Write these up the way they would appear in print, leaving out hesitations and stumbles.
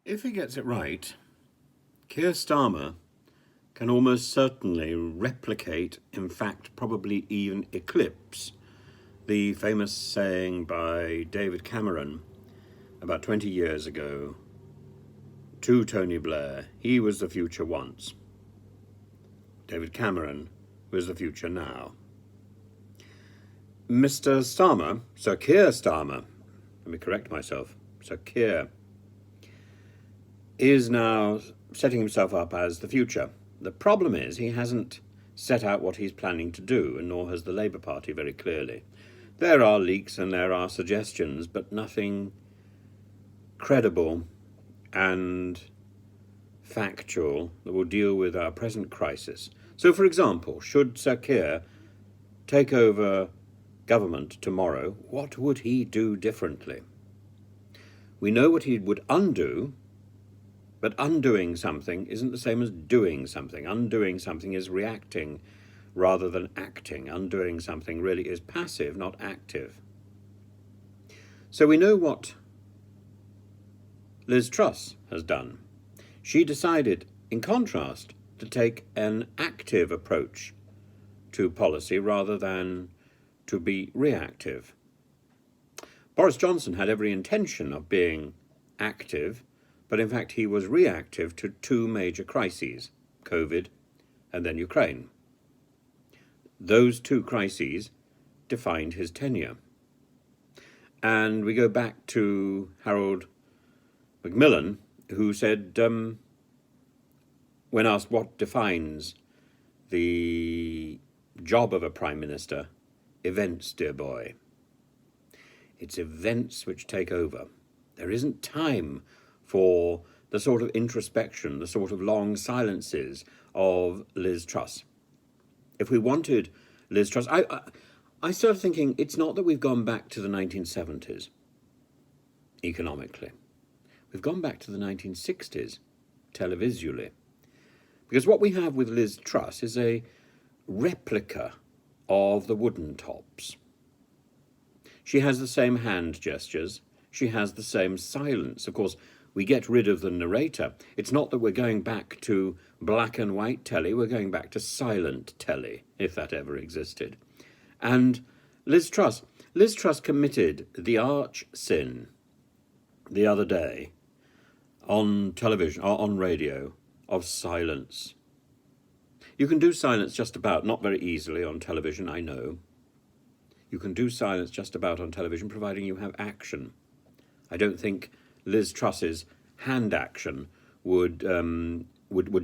If he gets it right, Keir Starmer can almost certainly replicate, in fact, probably even eclipse, the famous saying by David Cameron about 20 years ago to Tony Blair, he was the future once. David Cameron was the future now. Mr. Starmer, Sir Keir Starmer, let me correct myself, Sir Keir, is now setting himself up as the future. The problem is he hasn't set out what he's planning to do, and nor has the Labour Party very clearly. There are leaks and there are suggestions, but nothing credible and factual that will deal with our present crisis. So, for example, should Sir Keir take over government tomorrow, what would he do differently? We know what he would undo, but undoing something isn't the same as doing something. Undoing something is reacting rather than acting. Undoing something really is passive, not active. So we know what Liz Truss has done. She decided, in contrast, to take an active approach to policy rather than to be reactive. Boris Johnson had every intention of being active, but in fact he was reactive to two major crises, COVID and then Ukraine. Those two crises defined his tenure. And we go back to Harold Macmillan, who said, when asked what defines the job of a Prime Minister, events, dear boy. It's events which take over. There isn't time for the sort of introspection, the sort of long silences of Liz Truss. If we wanted Liz Truss, I started thinking it's not that we've gone back to the 1970s economically. We've gone back to the 1960s televisually. Because what we have with Liz Truss is a replica of the wooden tops. She has the same hand gestures. She has the same silence. Of course, we get rid of the narrator. It's not that we're going back to black and white telly. We're going back to silent telly, if that ever existed. And Liz Truss committed the arch sin the other day on television, or on radio, of silence. You can do silence just about, not very easily on television, I know. You can do silence just about on television, providing you have action. I don't think Liz Truss's hand action would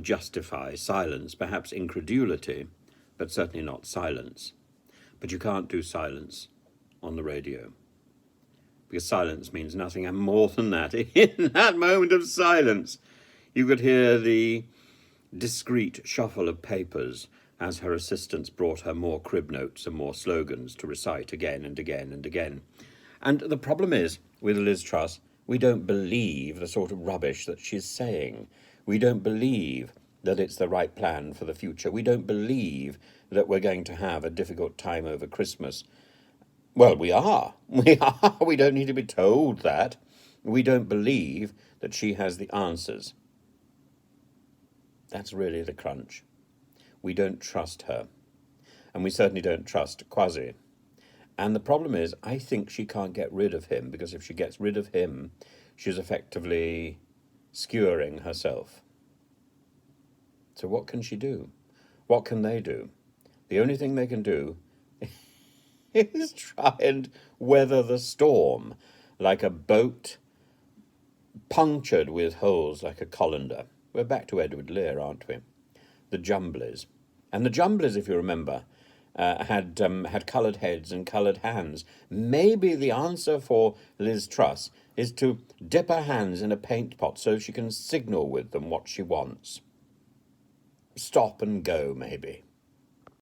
justify silence, perhaps incredulity, but certainly not silence. But you can't do silence on the radio, because silence means nothing, and more than that, in that moment of silence, you could hear the discreet shuffle of papers as her assistants brought her more crib notes and more slogans to recite again and again and again. And the problem is, with Liz Truss, we don't believe the sort of rubbish that she's saying. We don't believe that it's the right plan for the future. We don't believe that we're going to have a difficult time over Christmas. Well, we are. We are. We don't need to be told that. We don't believe that she has the answers. That's really the crunch. We don't trust her. And we certainly don't trust Kwasi. And the problem is, I think she can't get rid of him, because if she gets rid of him, she's effectively skewering herself. So what can she do? What can they do? The only thing they can do is try and weather the storm like a boat punctured with holes like a colander. We're back to Edward Lear, aren't we? The Jumblies. And the Jumblies, if you remember, had coloured heads and coloured hands. Maybe the answer for Liz Truss is to dip her hands in a paint pot so she can signal with them what she wants. Stop and go, maybe.